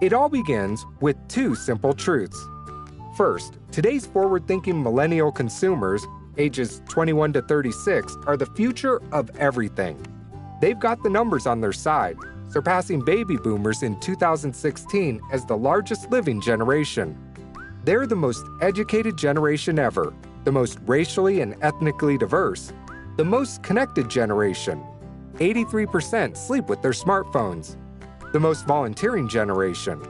It all begins with two simple truths. First, today's forward-thinking millennial consumers, ages 21 to 36, are the future of everything. They've got the numbers on their side, surpassing baby boomers in 2016 as the largest living generation. They're the most educated generation ever, the most racially and ethnically diverse, the most connected generation. 83% sleep with their smartphones. The most volunteering generation.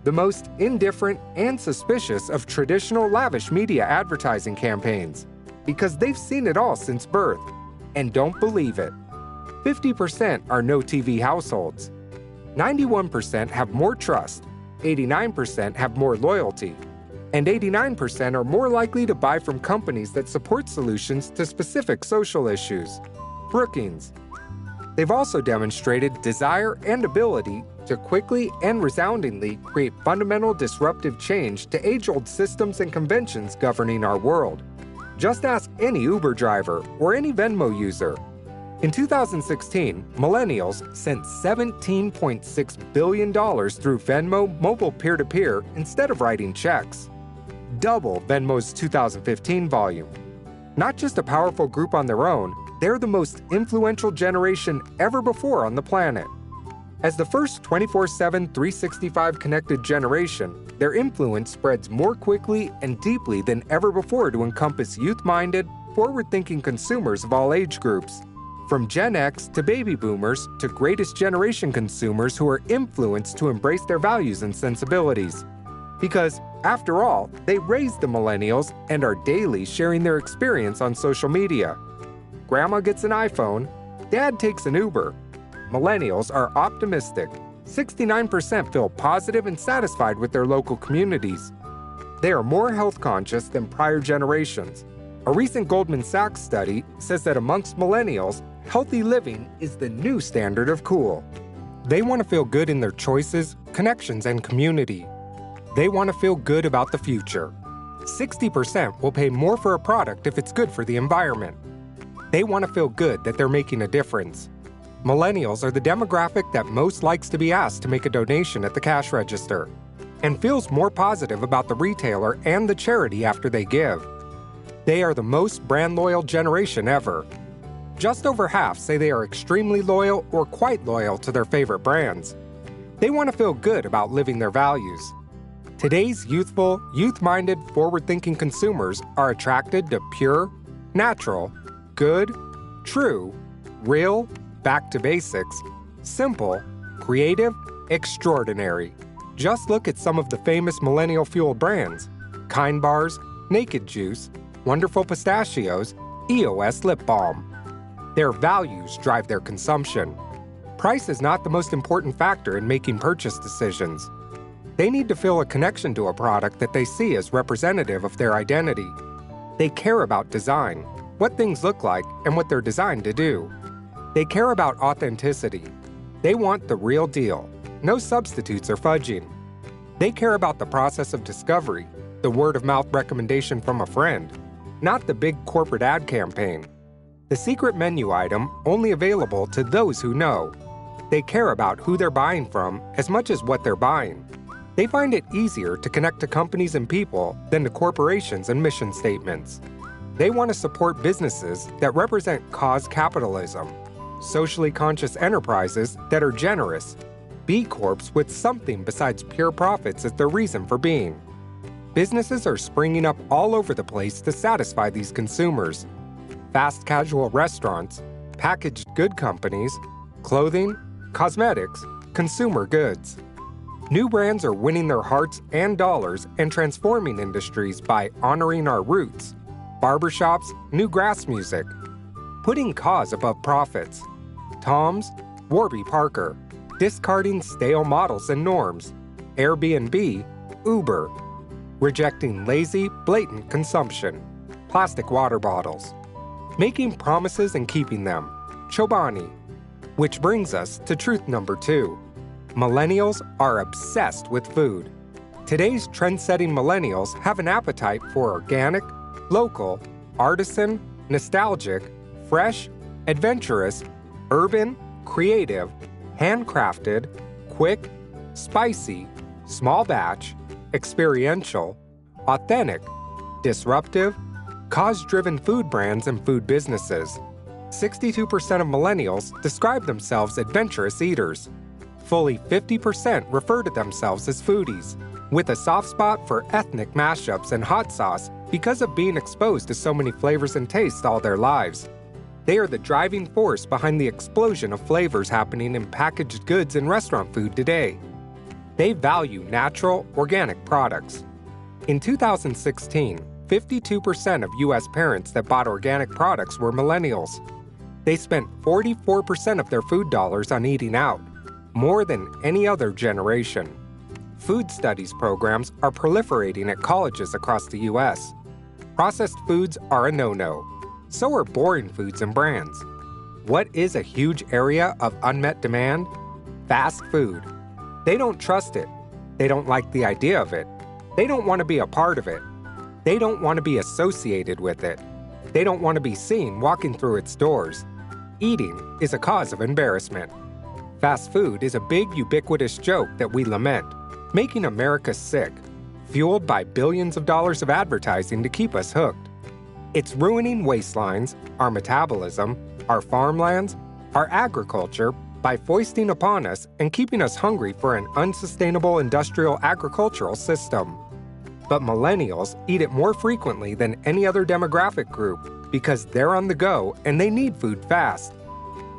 The most indifferent and suspicious of traditional lavish media advertising campaigns, because they've seen it all since birth and don't believe it. 50% are no TV households. 91% have more trust, 89% have more loyalty, and 89% are more likely to buy from companies that support solutions to specific social issues. Brookings. They've also demonstrated desire and ability to quickly and resoundingly create fundamental disruptive change to age-old systems and conventions governing our world. Just ask any Uber driver or any Venmo user. In 2016, millennials sent $17.6 billion through Venmo mobile peer-to-peer instead of writing checks. Double Venmo's 2015 volume. Not just a powerful group on their own, they're the most influential generation ever before on the planet. As the first 24/7, 365 connected generation, their influence spreads more quickly and deeply than ever before to encompass youth-minded, forward-thinking consumers of all age groups. From Gen X to baby boomers to greatest generation consumers who are influenced to embrace their values and sensibilities. Because, after all, they raised the millennials and are daily sharing their experience on social media. Grandma gets an iPhone, Dad takes an Uber. Millennials are optimistic. 69% feel positive and satisfied with their local communities. They are more health conscious than prior generations. A recent Goldman Sachs study says that amongst millennials, healthy living is the new standard of cool. They want to feel good in their choices, connections, and community. They want to feel good about the future. 60% will pay more for a product if it's good for the environment. They want to feel good that they're making a difference. Millennials are the demographic that most likes to be asked to make a donation at the cash register and feels more positive about the retailer and the charity after they give. They are the most brand-loyal generation ever. Just over half say they are extremely loyal or quite loyal to their favorite brands. They want to feel good about living their values. Today's youthful, youth-minded, forward-thinking consumers are attracted to pure, natural, good, true, real, back to basics, simple, creative, extraordinary. Just look at some of the famous millennial-fueled brands: Kind Bars, Naked Juice, Wonderful Pistachios, EOS Lip Balm. Their values drive their consumption. Price is not the most important factor in making purchase decisions. They need to feel a connection to a product that they see as representative of their identity. They care about design, what things look like, and what they're designed to do. They care about authenticity. They want the real deal. No substitutes or fudging. They care about the process of discovery, the word-of-mouth recommendation from a friend, not the big corporate ad campaign. The secret menu item only available to those who know. They care about who they're buying from as much as what they're buying. They find it easier to connect to companies and people than to corporations and mission statements. They want to support businesses that represent cause capitalism, socially conscious enterprises that are generous, B Corps with something besides pure profits as their reason for being. Businesses are springing up all over the place to satisfy these consumers. Fast casual restaurants, packaged good companies, clothing, cosmetics, consumer goods. New brands are winning their hearts and dollars and transforming industries by honoring our roots. Barbershops, new grass music. Putting cause above profits. Tom's, Warby Parker. Discarding stale models and norms. Airbnb, Uber. Rejecting lazy, blatant consumption. Plastic water bottles. Making promises and keeping them. Chobani. Which brings us to truth number 2. Millennials are obsessed with food. Today's trend-setting millennials have an appetite for organic, local, artisan, nostalgic, fresh, adventurous, urban, creative, handcrafted, quick, spicy, small batch, experiential, authentic, disruptive, cause-driven food brands and food businesses. 62% of millennials describe themselves adventurous eaters. Fully 50% refer to themselves as foodies, with a soft spot for ethnic mashups and hot sauce because of being exposed to so many flavors and tastes all their lives. They are the driving force behind the explosion of flavors happening in packaged goods and restaurant food today. They value natural, organic products. In 2016, 52% of U.S. parents that bought organic products were millennials. They spent 44% of their food dollars on eating out, more than any other generation. Food studies programs are proliferating at colleges across the U.S. Processed foods are a no-no. So are boring foods and brands. What is a huge area of unmet demand? Fast food. They don't trust it. They don't like the idea of it. They don't want to be a part of it. They don't want to be associated with it. They don't want to be seen walking through its doors. Eating is a cause of embarrassment. Fast food is a big, ubiquitous joke that we lament, making America sick, fueled by billions of dollars of advertising to keep us hooked. It's ruining waistlines, our metabolism, our farmlands, our agriculture by foisting upon us and keeping us hungry for an unsustainable industrial agricultural system. But millennials eat it more frequently than any other demographic group because they're on the go and they need food fast.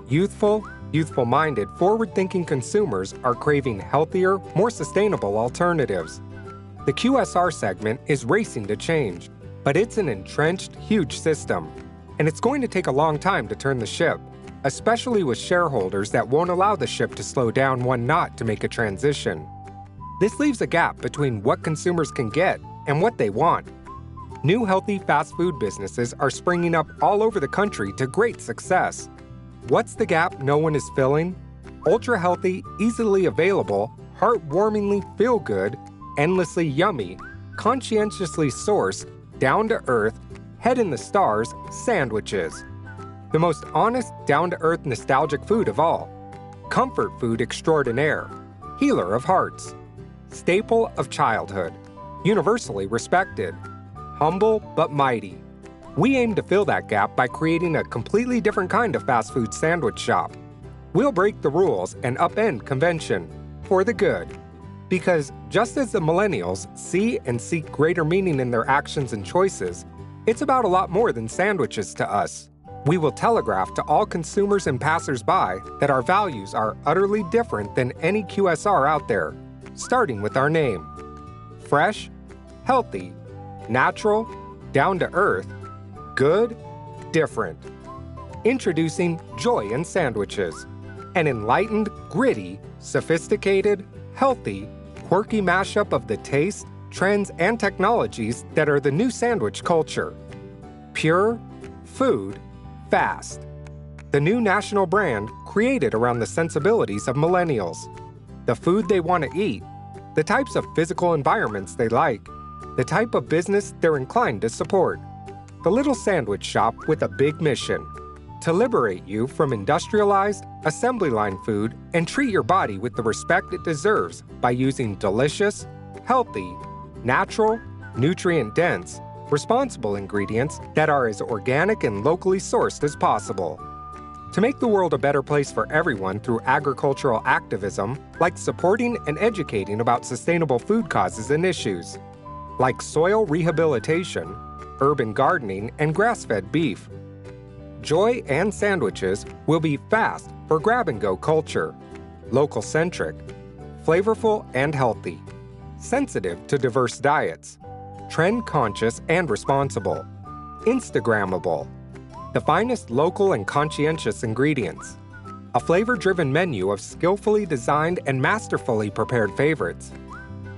Youthful-minded, forward-thinking consumers are craving healthier, more sustainable alternatives. The QSR segment is racing to change, but it's an entrenched, huge system, and it's going to take a long time to turn the ship, especially with shareholders that won't allow the ship to slow down one knot to make a transition. This leaves a gap between what consumers can get and what they want. New healthy fast food businesses are springing up all over the country to great success. What's the gap no one is filling? Ultra-healthy, easily available, heartwarmingly feel-good, endlessly yummy, conscientiously sourced, down-to-earth, head-in-the-stars sandwiches. The most honest, down-to-earth nostalgic food of all. Comfort food extraordinaire. Healer of hearts. Staple of childhood. Universally respected. Humble but mighty. We aim to fill that gap by creating a completely different kind of fast food sandwich shop. We'll break the rules and upend convention. For the good. Because just as the millennials see and seek greater meaning in their actions and choices, it's about a lot more than sandwiches to us. We will telegraph to all consumers and passers-by that our values are utterly different than any QSR out there, starting with our name. Fresh, healthy, natural, down-to-earth, good, different. Introducing Joy in Sandwiches, an enlightened, gritty, sophisticated, healthy, quirky mashup of the tastes, trends, and technologies that are the new sandwich culture. Pure, food, fast. The new national brand created around the sensibilities of millennials. The food they want to eat, the types of physical environments they like, the type of business they're inclined to support. The little sandwich shop with a big mission: to liberate you from industrialized, assembly line food and treat your body with the respect it deserves by using delicious, healthy, natural, nutrient-dense, responsible ingredients that are as organic and locally sourced as possible. To make the world a better place for everyone through agricultural activism, like supporting and educating about sustainable food causes and issues, like soil rehabilitation, urban gardening, and grass-fed beef. Joy and Sandwiches will be fast for grab-and-go culture, local-centric, flavorful and healthy, sensitive to diverse diets, trend-conscious and responsible, Instagrammable, the finest local and conscientious ingredients, a flavor-driven menu of skillfully designed and masterfully prepared favorites,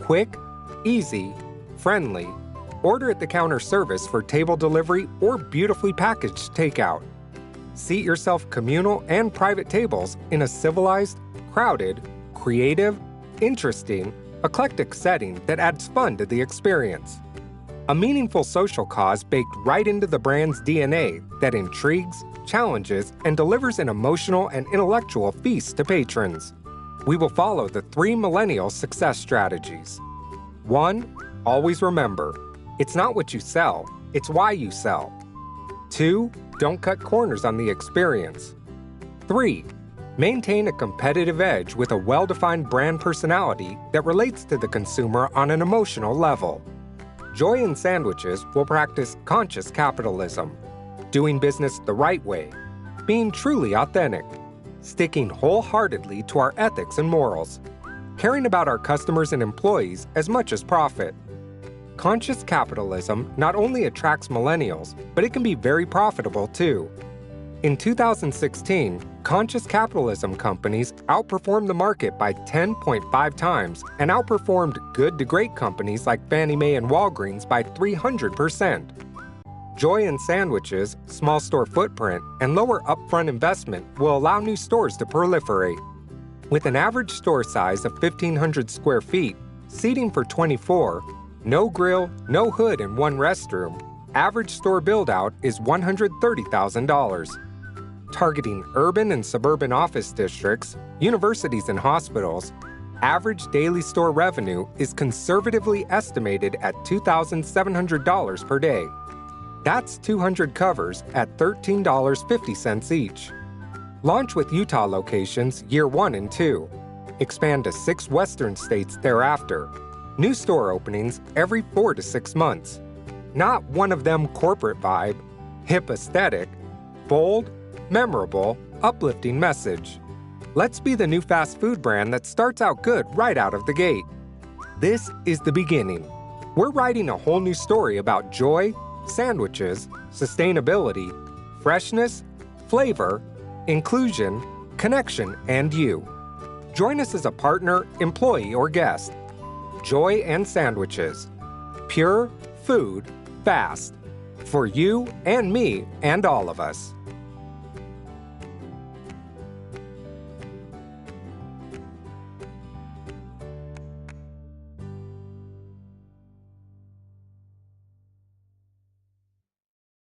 quick, easy, friendly, order-at-the-counter service for table delivery or beautifully packaged takeout. Seat yourself communal and private tables in a civilized, crowded, creative, interesting, eclectic setting that adds fun to the experience. A meaningful social cause baked right into the brand's DNA that intrigues, challenges, and delivers an emotional and intellectual feast to patrons. We will follow the 3 millennial success strategies. 1. Always remember, it's not what you sell, it's why you sell. 2. Don't cut corners on the experience. 3. Maintain a competitive edge with a well-defined brand personality that relates to the consumer on an emotional level. Joy in Sandwiches will practice conscious capitalism, doing business the right way, being truly authentic, sticking wholeheartedly to our ethics and morals, caring about our customers and employees as much as profit. Conscious capitalism not only attracts millennials, but it can be very profitable too. In 2016, conscious capitalism companies outperformed the market by 10.5 times and outperformed good to great companies like Fannie Mae and Walgreens by 300%. Joy in Sandwiches, small store footprint, and lower upfront investment will allow new stores to proliferate. With an average store size of 1,500 square feet, seating for 24, no grill, no hood, and 1 restroom, average store build-out is $130,000. Targeting urban and suburban office districts, universities, and hospitals, average daily store revenue is conservatively estimated at $2,700 per day. That's 200 covers at $13.50 each. Launch with Utah locations year 1 and 2. Expand to 6 western states thereafter. New store openings every 4 to 6 months. Not one of them corporate vibe, hip aesthetic, bold, memorable, uplifting message. Let's be the new fast food brand that starts out good right out of the gate. This is the beginning. We're writing a whole new story about joy, sandwiches, sustainability, freshness, flavor, inclusion, connection, and you. Join us as a partner, employee, or guest. Joy and Sandwiches. Pure food, fast. For you and me and all of us.